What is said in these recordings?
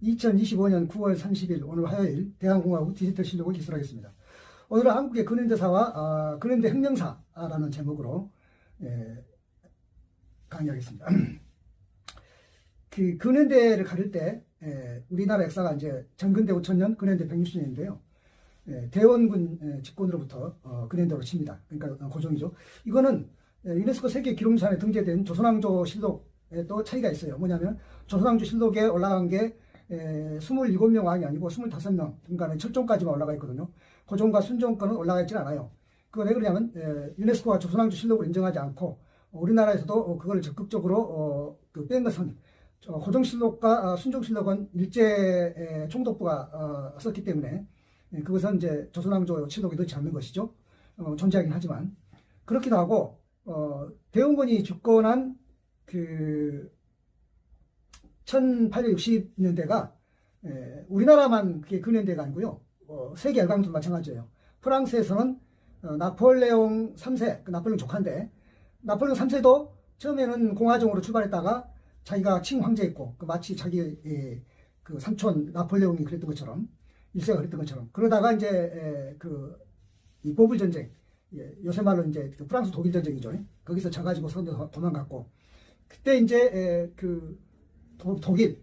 2025년 9월 30일 오늘 화요일 대한공화국 디지털 실록을 기술하겠습니다. 오늘은 한국의 근현대사와 근현대 혁명사라는 제목으로 강의하겠습니다. 그 근현대를 가릴 때 우리나라 역사가 이제 전근대 5천년, 근현대 160년인데요. 대원군 집권으로부터 근현대로 칩니다. 그러니까 고종이죠. 이거는 유네스코 세계 기록유산에 등재된 조선왕조 실록에 또 차이가 있어요. 뭐냐면 조선왕조 실록에 올라간 게 27명 왕이 아니고 25명, 그러니까 철종까지만 올라가 있거든요. 고종과 순종 거는 올라가 있지 않아요. 그건 왜 그러냐면 유네스코가 조선왕조 실록을 인정하지 않고 우리나라에서도 그걸 적극적으로 뺀 것은 고종실록과 순종실록은 일제 총독부가 썼기 때문에 그것은 이제 조선왕조 실록에 넣지 않는 것이죠. 존재하긴 하지만 그렇기도 하고 대원군이 집권한 그 1860년대가 우리나라만 그게 근현대가 아니고요. 세계 열강도 마찬가지예요. 프랑스에서는 나폴레옹 3세, 나폴레옹 조카인데 나폴레옹 3세도 처음에는 공화정으로 출발했다가 자기가 칭황제했고 마치 자기 그 삼촌 나폴레옹이 그랬던 것처럼 일세가 그랬던 것처럼 그러다가 이제 이 보불 전쟁, 요새 말로 이제 프랑스 독일 전쟁이죠. 거기서 져가지고 선조 도망갔고 그때 이제 독일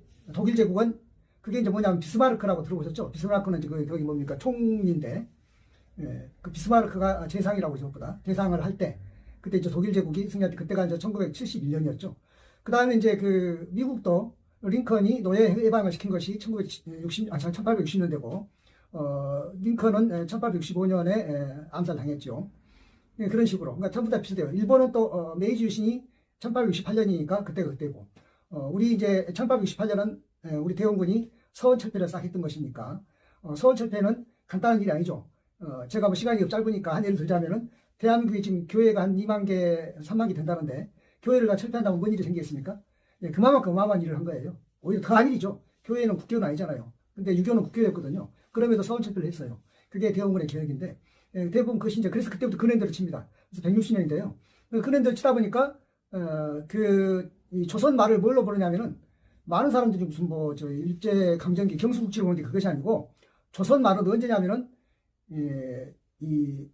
제국은 그게 이제 뭐냐면 비스마르크라고 들어보셨죠? 비스마르크는 거기 뭡니까 총리인데 그 비스마르크가 재상이라고 저것보다 대상을 할 때 그때 이제 독일 제국이 승리할 때 그때가 이제 1971년이었죠. 그 다음에 이제 미국도 링컨이 노예 해방을 시킨 것이 1860년대고 링컨은 1865년에 암살당했죠. 그런 식으로 그러니까 전부 다 비슷해요. 일본은 또 메이지 유신이 1868년이니까 그때가 그때고 우리 이제 1868년은 우리 대원군이 서원철폐를 싹 했던 것이니까 서원철폐는 간단한 일이 아니죠. 제가 뭐 시간이 짧으니까 한 예를 들자면은 대한민국이 지금 교회가 한 2만 개, 3만 개 된다는데 교회를 다 철폐한다면 뭔 일이 생기겠습니까? 그만큼 어마어마한 일을 한 거예요. 오히려 더한 일이죠. 교회는 국교는 아니잖아요. 근데 유교는 국교였거든요. 그럼에도 서원철폐를 했어요. 그게 대원군의 계획인데 대부분 그것이 이제 그래서 그때부터 근현대로 칩니다. 그래서 160년인데요. 근현대로 치다 보니까 이 조선 말을 뭘로 부르냐면은 많은 사람들이 무슨 일제 강점기 경수국지로 보는데 그것이 아니고 조선 말은 언제냐면은 이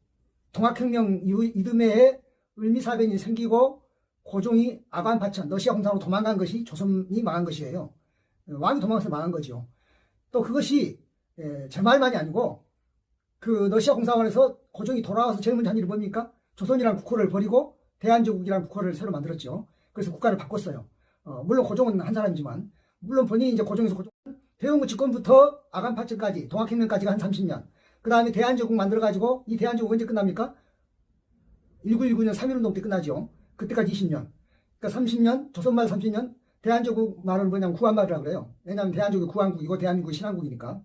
동학혁명 이듬해에 을미사변이 생기고 고종이 아간파천 러시아 공산으로 도망간 것이 조선이 망한 것이에요. 왕이 도망가서 망한 거죠. 또 그것이 제 말만이 아니고 러시아 공산원에서 고종이 돌아와서 제일 먼저 한 일이 뭡니까? 조선이라는 국호를 버리고 대한제국이라는 국호를 새로 만들었죠. 그래서 국가를 바꿨어요. 물론 고종은 한 사람이지만 물론 본인이 이제 고종에서 대원군 집권부터 아간파천까지 동학혁명까지가 한 30년. 그 다음에 대한제국 만들어가지고 이 대한제국 언제 끝납니까? 1919년 3.1운동 때 끝나죠. 그때까지 20년. 그러니까 30년, 조선말 30년, 대한제국 말은 뭐냐면 구한말이라고 그래요. 왜냐하면 대한제국이 구한국이고 대한민국이 신한국이니까.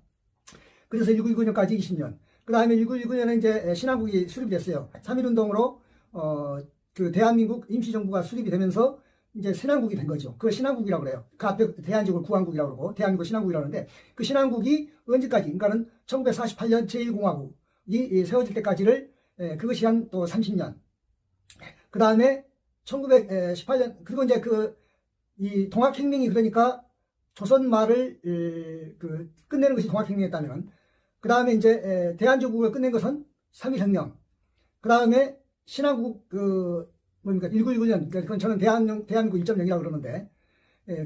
그래서 1919년까지 20년. 그 다음에 1919년에 이제 신한국이 수립이 됐어요. 3.1운동으로 대한민국 임시정부가 수립이 되면서 이제 신한국이 된 거죠. 그걸 신한국이라고 그래요. 그 앞에 대한제국을 구한국이라고 그러고 대한민국 신한국이라고 하는데 그 신한국이 언제까지? 그러니까는 1948년 제1공화국이 세워질 때까지를 그것이 한 또 30년. 그 다음에 1918년 그리고 이제 이 동학혁명이 그러니까 조선 말을 끝내는 것이 동학혁명이었다면 그 다음에 이제 대한제국을 끝낸 것은 3.1혁명. 그 다음에 신한국 뭡니까 1919년 그건 저는 대한민국 1.0이라고 그러는데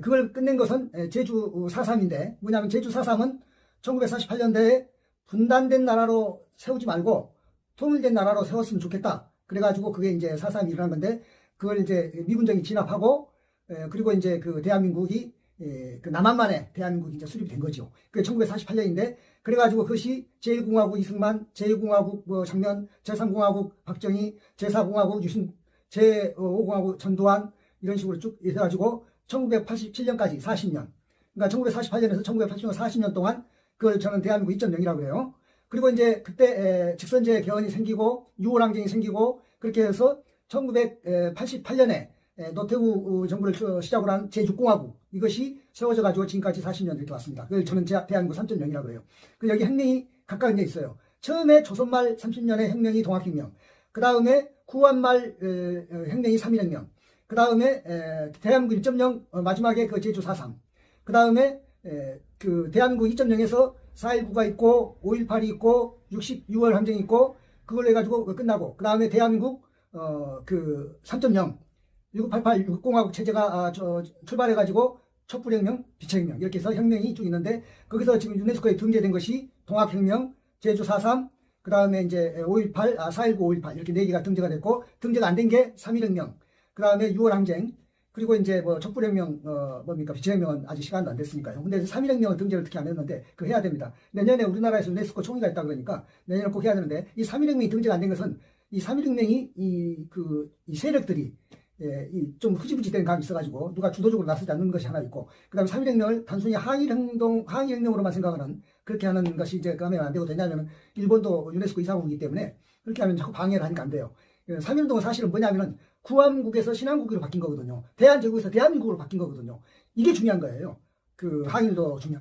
그걸 끝낸 것은 제주 4.3인데 뭐냐면 제주 4.3은 1948년대에 분단된 나라로 세우지 말고 통일된 나라로 세웠으면 좋겠다. 그래가지고 그게 이제 4.3이 일어난 건데 그걸 이제 미군정이 진압하고 그리고 이제 대한민국이 남한만의 대한민국이 이제 수립이 된 거죠. 그게 1948년인데 그래가지고 그것이 제1공화국 이승만, 제1공화국 장면, 제3공화국 박정희, 제4공화국 유신, 제5공화국 전두환 이런 식으로 쭉 해가지고 1987년까지 40년. 그러니까 1948년에서 1980년 40년 동안 그걸 저는 대한민국 2.0이라고 해요. 그리고 이제 그때 직선제 개헌이 생기고 6.5항쟁이 생기고 그렇게 해서 1988년에 노태우 정부를 시작으로 한 제6공화국 이것이 세워져 가지고 지금까지 40년 이렇게 왔습니다. 그걸 저는 대한민국 3.0이라고 해요. 여기 혁명이 각각 이제 있어요. 처음에 조선말 30년의 혁명이 동학혁명, 그 다음에 구한말 혁명이 3.1혁명, 그 다음에 대한민국 1.0 마지막에 제주 4.3, 그 다음에 그 대한민국 2.0에서 4.19가 있고 5.18이 있고 6월 항쟁이 있고 그걸 해가지고 끝나고 그 다음에 대한민국 그 3.0 1988 6공화국 체제가 출발해가지고 촛불혁명, 비체혁명 이렇게 해서 혁명이 쭉 있는데 거기서 지금 유네스코에 등재된 것이 동학혁명, 제주 4.3, 그 다음에 이제 5.18, 4.19, 5.18 이렇게 4개가 등재가 됐고 등재가 안 된 게 3.1혁명, 그 다음에 6월 항쟁, 그리고 이제 뭐 촛불혁명, 뭡니까 비체혁명은 아직 시간도 안 됐으니까요. 근데 3.1혁명은 등재를 특히 안 했는데 그거 해야 됩니다. 내년에 우리나라에서 유네스코 총회가 있다 그러니까 내년에 꼭 해야 되는데 이 3.1혁명이 등재가 안 된 것은 이 3.1혁명이 이 세력들이 좀 흐지부지 된 감이 있어가지고 누가 주도적으로 나서지 않는 것이 하나 있고 그 다음에 3.1혁명을 단순히 항일혁명으로만 생각하는 그렇게 하는 것이 이제 그러면 안 되고 왜냐하면 일본도 유네스코 이사국이기 때문에 그렇게 하면 자꾸 방해를 하니까 안 돼요. 3.1운동은 사실은 뭐냐면은 구한국에서 신한국으로 바뀐 거거든요. 대한제국에서 대한민국으로 바뀐 거거든요. 이게 중요한 거예요. 그 항일도 중요한